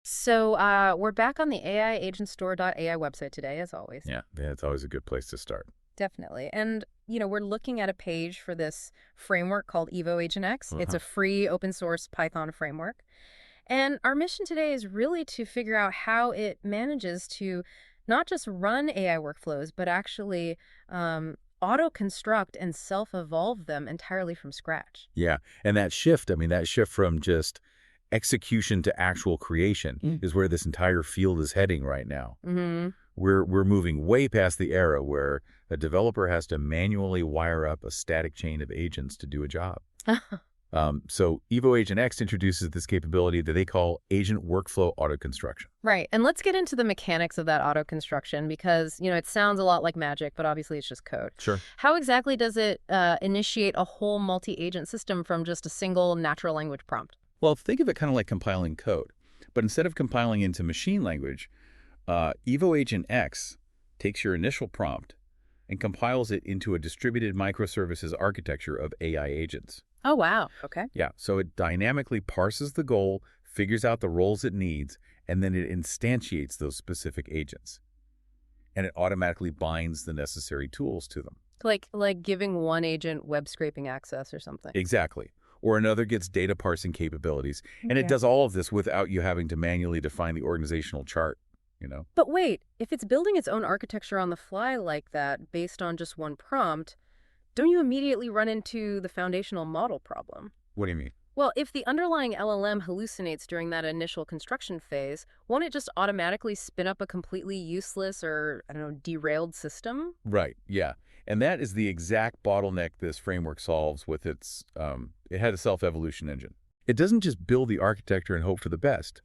So we're back on the AIagentstore.ai website today, as always. Yeah, it's always a good place to start. Definitely. And, we're looking at a page for this framework called EvoAgentX. It's Uh-huh. a free open source Python framework. And our mission today is really to figure out how it manages to not just run AI workflows, but actually auto-construct and self-evolve them entirely from scratch. Yeah, and that shift, I mean, that shift from just execution to actual creation is where this entire field is heading right now. Mm-hmm. We're moving way past the era where a developer has to manually wire up a static chain of agents to do a job. So EvoAgentX introduces this capability that they call agent workflow auto-construction. Right. And let's get into the mechanics of that auto construction because, it sounds a lot like magic, but obviously it's just code. Sure. How exactly does it initiate a whole multi-agent system from just a single natural language prompt? Well, think of it kind of like compiling code. But instead of compiling into machine language, EvoAgentX takes your initial prompt and compiles it into a distributed microservices architecture of AI agents. Oh, wow. Okay. Yeah, so it dynamically parses the goal, figures out the roles it needs, and then it instantiates those specific agents. And it automatically binds the necessary tools to them. Like giving one agent web scraping access or something. Exactly. Or another gets data parsing capabilities. And it Yeah. does all of this without you having to manually define the organizational chart. But wait, if it's building its own architecture on the fly like that based on just one prompt, don't you immediately run into the foundational model problem? What do you mean? Well, if the underlying LLM hallucinates during that initial construction phase, won't it just automatically spin up a completely useless or, I don't know, derailed system? Right, yeah. And that is the exact bottleneck this framework solves with it had a self-evolution engine. It doesn't just build the architecture and hope for the best.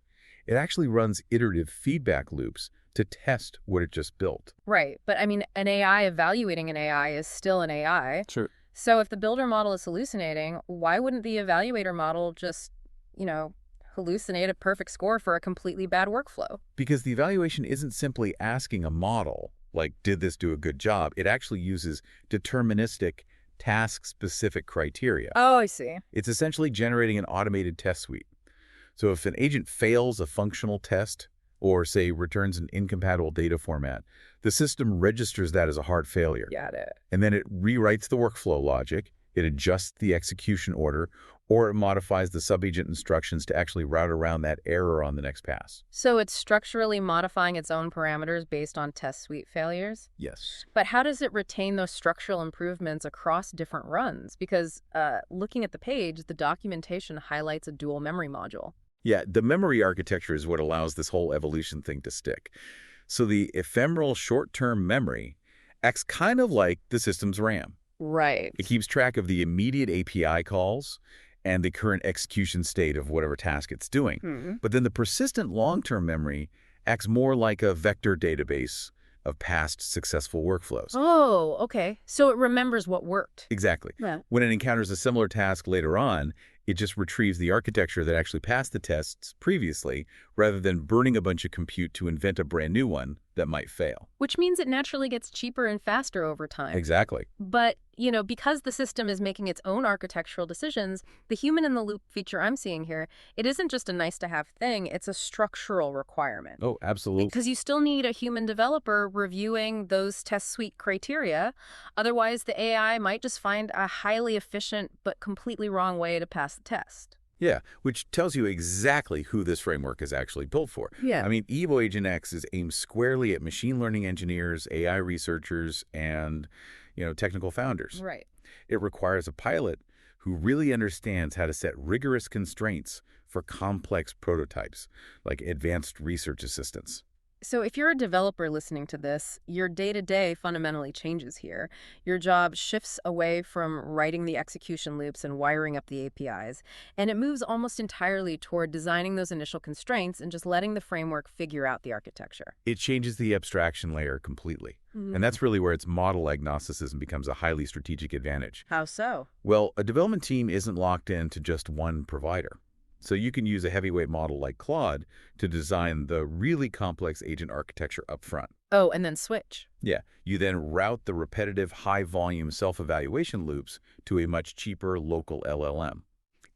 It actually runs iterative feedback loops to test what it just built. Right, but I mean, an AI evaluating an AI is still an AI. Sure. So if the builder model is hallucinating, why wouldn't the evaluator model just, you know, hallucinate a perfect score for a completely bad workflow? Because the evaluation isn't simply asking a model, like, did this do a good job? It actually uses deterministic, task-specific criteria. Oh, I see. It's essentially generating an automated test suite. So if an agent fails a functional test, or say returns an incompatible data format, the system registers that as a hard failure. Got it. And then it rewrites the workflow logic, it adjusts the execution order, or it modifies the subagent instructions to actually route around that error on the next pass. So it's structurally modifying its own parameters based on test suite failures? Yes. But how does it retain those structural improvements across different runs? Because looking at the page, the documentation highlights a dual memory module. Yeah, the memory architecture is what allows this whole evolution thing to stick. So the ephemeral short-term memory acts kind of like the system's RAM. Right. It keeps track of the immediate API calls and the current execution state of whatever task it's doing. But then the persistent long-term memory acts more like a vector database of past successful workflows. Oh, okay. So it remembers what worked. Exactly. Yeah. When it encounters a similar task later on, it just retrieves the architecture that actually passed the tests previously, rather than burning a bunch of compute to invent a brand new one that might fail. Which means it naturally gets cheaper and faster over time. Exactly. But, because the system is making its own architectural decisions, the human-in-the-loop feature I'm seeing here, it isn't just a nice-to-have thing, it's a structural requirement. Oh, absolutely. Because you still need a human developer reviewing those test suite criteria. Otherwise, the AI might just find a highly efficient but completely wrong way to pass the test. Yeah, which tells you exactly who this framework is actually built for. Yeah. I mean, EvoAgentX is aimed squarely at machine learning engineers, AI researchers, and, technical founders. Right. It requires a pilot who really understands how to set rigorous constraints for complex prototypes, like advanced research assistants. So if you're a developer listening to this, your day-to-day fundamentally changes here. Your job shifts away from writing the execution loops and wiring up the APIs, and it moves almost entirely toward designing those initial constraints and just letting the framework figure out the architecture. It changes the abstraction layer completely. And that's really where its model agnosticism becomes a highly strategic advantage. How so? Well, a development team isn't locked into just one provider. So you can use a heavyweight model like Claude to design the really complex agent architecture up front. Oh, and then switch. Yeah, you then route the repetitive high-volume self-evaluation loops to a much cheaper local LLM.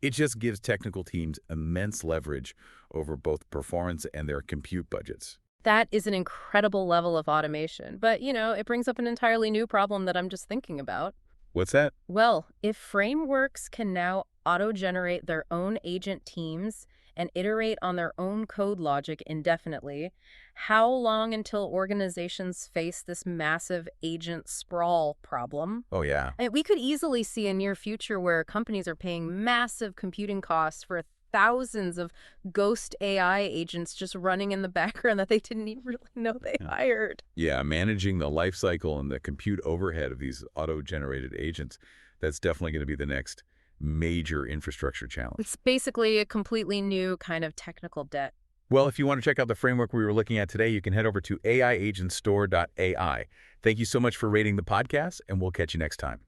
It just gives technical teams immense leverage over both performance and their compute budgets. That is an incredible level of automation. But, it brings up an entirely new problem that I'm just thinking about. What's that? Well, if frameworks can now auto-generate their own agent teams and iterate on their own code logic indefinitely, how long until organizations face this massive agent sprawl problem? Oh, yeah. We could easily see a near future where companies are paying massive computing costs for thousands of ghost AI agents just running in the background that they didn't even really know they hired. Yeah, managing the life cycle and the compute overhead of these auto-generated agents, that's definitely going to be the next major infrastructure challenge. It's basically a completely new kind of technical debt. Well, if you want to check out the framework we were looking at today, you can head over to AIAgentStore.ai. Thank you so much for rating the podcast, and we'll catch you next time.